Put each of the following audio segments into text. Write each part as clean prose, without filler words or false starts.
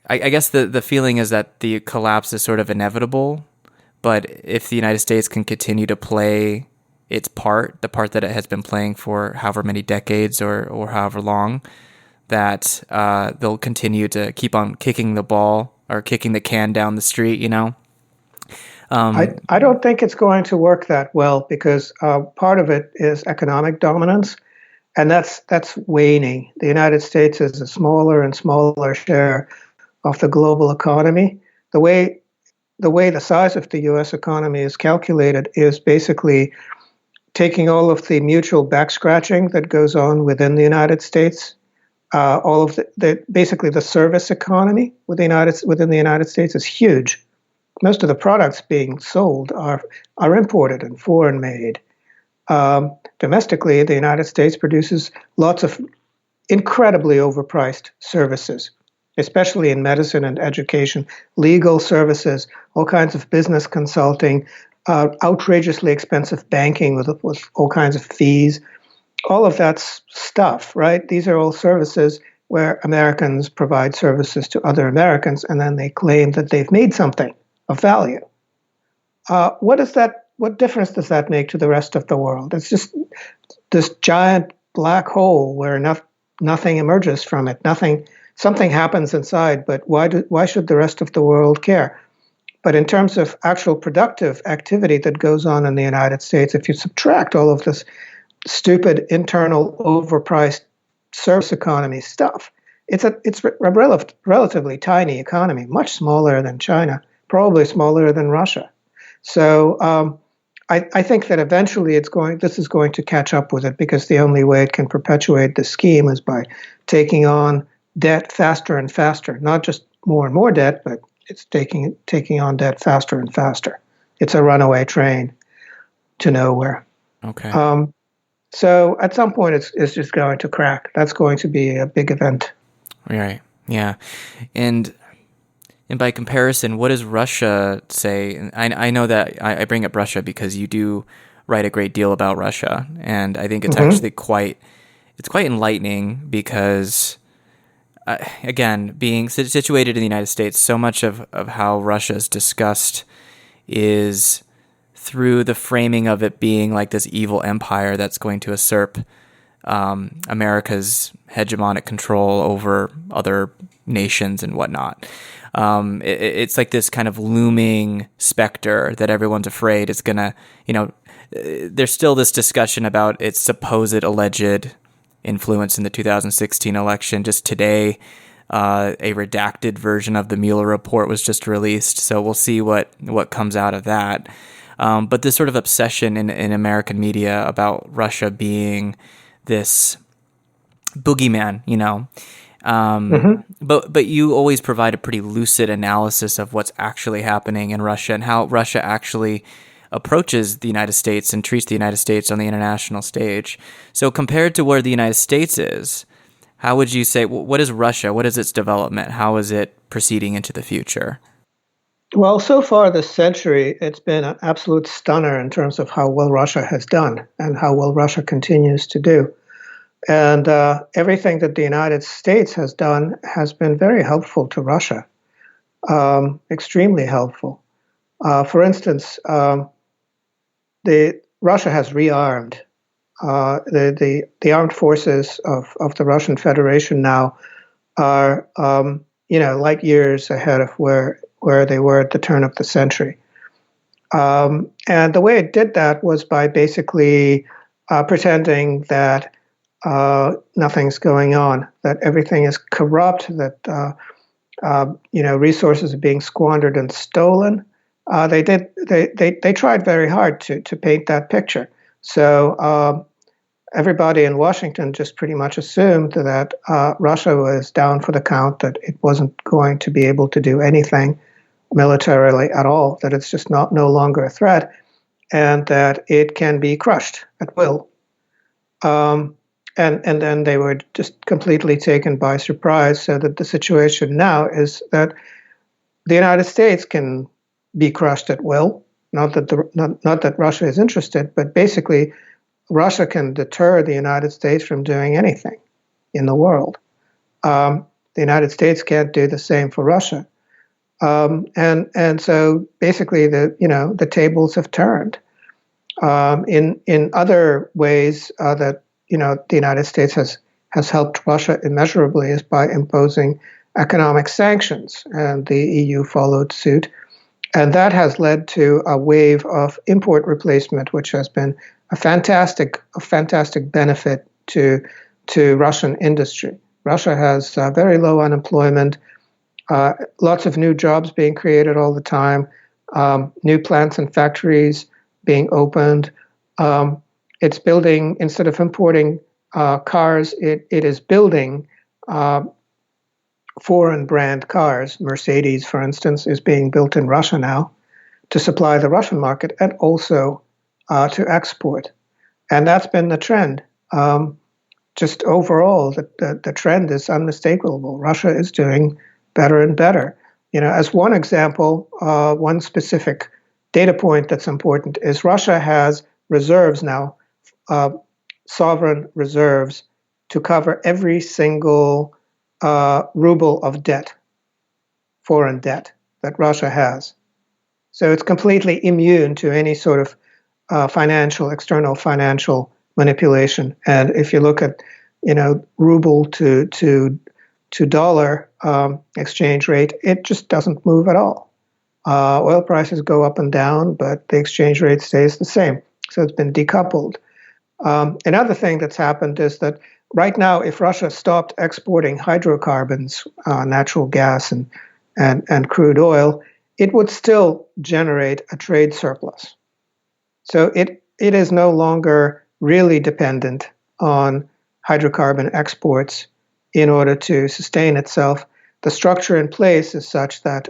I guess the feeling is that the collapse is sort of inevitable, but if the United States can continue to play its part, the part that it has been playing for however many decades or however long, that they'll continue to keep on kicking the ball or kicking the can down the street, you know? I don't think it's going to work that well because part of it is economic dominance, and that's waning. The United States is a smaller and smaller share of the global economy. The way the size of the U.S. economy is calculated is basically taking all of the mutual back scratching that goes on within the United States, all of basically the service economy within the United States is huge. Most of the products being sold are imported and foreign made. Domestically, the United States produces lots of incredibly overpriced services, especially in medicine and education, legal services, all kinds of business consulting, outrageously expensive banking with all kinds of fees, all of that stuff, right? These are all services where Americans provide services to other Americans, and then they claim that they've made something of value. What difference does that make to the rest of the world? It's just this giant black hole where nothing emerges from it. Something happens inside, but why should the rest of the world care? But in terms of actual productive activity that goes on in the United States, if you subtract all of this stupid internal overpriced service economy stuff, it's a relatively tiny economy, much smaller than China, probably smaller than Russia. So I think that eventually this is going to catch up with it because the only way it can perpetuate the scheme is by taking on debt faster and faster, not just more and more debt, but it's taking on debt faster and faster. It's a runaway train to nowhere. Okay. So at some point, it's just going to crack. That's going to be a big event. Right. Yeah. And by comparison, what does Russia say? And I know that I bring up Russia because you do write a great deal about Russia, and I think it's actually quite enlightening because, again, being situated in the United States, so much of how Russia is discussed is through the framing of it being like this evil empire that's going to usurp America's hegemonic control over other nations and whatnot. It's like this kind of looming specter that everyone's afraid is going to, there's still this discussion about its supposed alleged influence in the 2016 election. Just today, a redacted version of the Mueller report was just released, so we'll see what comes out of that. But this sort of obsession in American media about Russia being this boogeyman, But you always provide a pretty lucid analysis of what's actually happening in Russia and how Russia actually approaches the United States and treats the United States on the international stage. So compared to where the United States is, how would you say, what is Russia? What is its development? How is it proceeding into the future? Well, so far this century, it's been an absolute stunner in terms of how well Russia has done and how well Russia continues to do. And everything that the United States has done has been very helpful to Russia, extremely helpful. For instance, Russia has rearmed. The armed forces of the Russian Federation now are, light years ahead of where they were at the turn of the century. And the way it did that was by basically pretending that nothing's going on, that everything is corrupt, that resources are being squandered and stolen. They tried very hard to paint that picture. So everybody in Washington just pretty much assumed that Russia was down for the count, that it wasn't going to be able to do anything militarily at all, that it's just no longer a threat, and that it can be crushed at will. And then they were just completely taken by surprise, so that the situation now is that the United States can be crushed at will. Not that Russia is interested, but basically Russia can deter the United States from doing anything in the world. The United States can't do the same for Russia. And so basically the tables have turned. In other ways that the United States has helped Russia immeasurably is by imposing economic sanctions, and the EU followed suit, and that has led to a wave of import replacement, which has been a fantastic benefit to Russian industry. Russia has very low unemployment, lots of new jobs being created all the time, new plants and factories being opened. It's building, instead of importing cars, it is building foreign brand cars. Mercedes, for instance, is being built in Russia now to supply the Russian market and also to export. And that's been the trend. Just overall, the trend is unmistakable. Russia is doing better and better. As one example, one specific data point that's important is Russia has reserves now, sovereign reserves, to cover every single ruble of debt, foreign debt, that Russia has. So it's completely immune to any sort of external financial manipulation. And if you look at, ruble to dollar exchange rate, it just doesn't move at all. Oil prices go up and down, but the exchange rate stays the same. So it's been decoupled. Another thing that's happened is that right now, if Russia stopped exporting hydrocarbons, natural gas and crude oil, it would still generate a trade surplus. So it is no longer really dependent on hydrocarbon exports in order to sustain itself. The structure in place is such that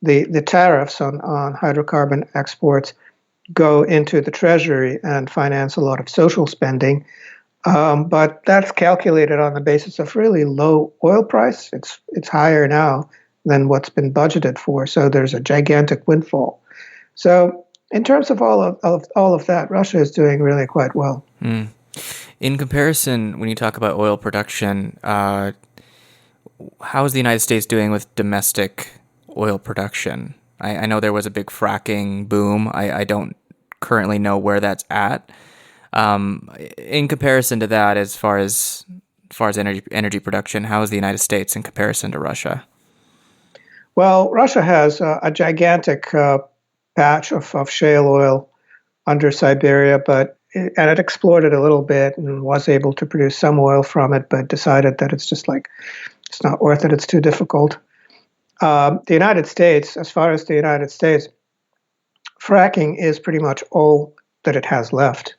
the tariffs on hydrocarbon exports go into the treasury and finance a lot of social spending. But that's calculated on the basis of really low oil price. It's higher now than what's been budgeted for. So there's a gigantic windfall. So in terms of all of that, Russia is doing really quite well. Mm. In comparison, when you talk about oil production, how is the United States doing with domestic oil production? I know there was a big fracking boom. I don't currently know where that's at. In comparison to that, as far as energy production, how is the United States in comparison to Russia? Well, Russia has a gigantic patch of shale oil under Siberia, and it explored a little bit and was able to produce some oil from it, but decided that it's not worth it. It's too difficult. The United States, as far as the United States, fracking is pretty much all that it has left.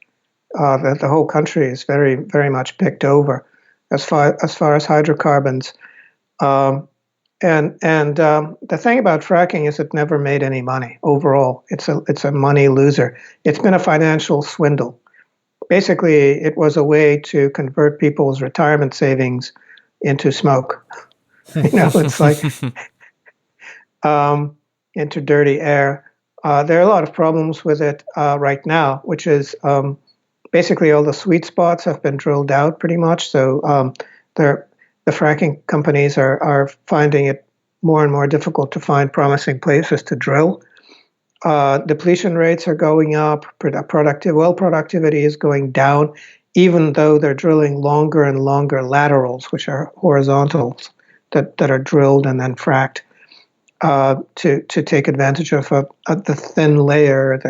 The whole country is very, very much picked over as far as hydrocarbons. And the thing about fracking is it never made any money overall. It's a money loser. It's been a financial swindle. Basically, it was a way to convert people's retirement savings into smoke. It's like into dirty air. There are a lot of problems with it right now, which is basically all the sweet spots have been drilled out pretty much. So the fracking companies are finding it more and more difficult to find promising places to drill. Depletion rates are going up. Well productivity is going down, even though they're drilling longer and longer laterals, which are horizontals that are drilled and then fracked to take advantage of the thin layer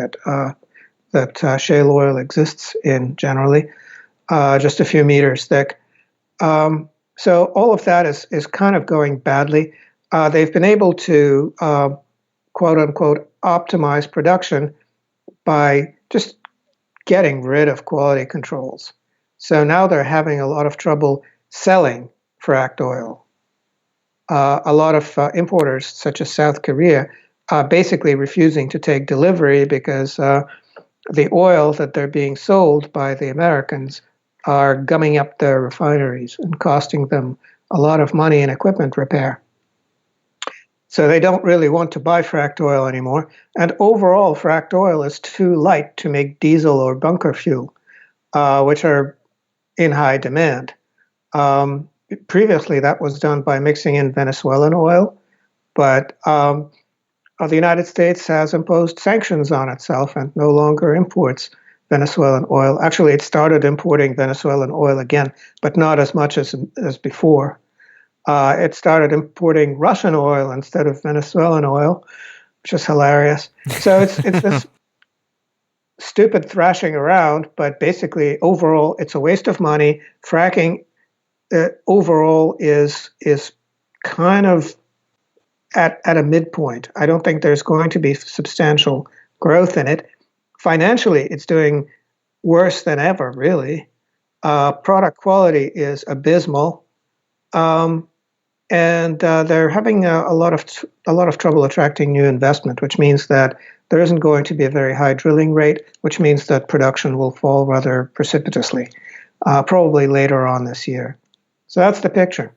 that shale oil exists in generally, just a few meters thick. So all of that is kind of going badly. They've been able to, quote unquote, optimize production by just getting rid of quality controls. So now they're having a lot of trouble selling fracked oil. A lot of importers, such as South Korea, are basically refusing to take delivery because the oil that they're being sold by the Americans are gumming up their refineries and costing them a lot of money in equipment repair. So they don't really want to buy fracked oil anymore. And overall, fracked oil is too light to make diesel or bunker fuel, which are in high demand. previously that was done by mixing in Venezuelan oil, but the United States has imposed sanctions on itself and no longer imports Venezuelan oil. Actually, it started importing Venezuelan oil again, but not as much as before. It started importing Russian oil instead of Venezuelan oil, which is hilarious. So it's this stupid thrashing around, but basically overall it's a waste of money. Fracking overall is kind of at a midpoint. I don't think there's going to be substantial growth in it. Financially, it's doing worse than ever, really. Product quality is abysmal, and they're having a lot of trouble attracting new investment, which means that there isn't going to be a very high drilling rate, which means that production will fall rather precipitously, probably later on this year. So that's the picture.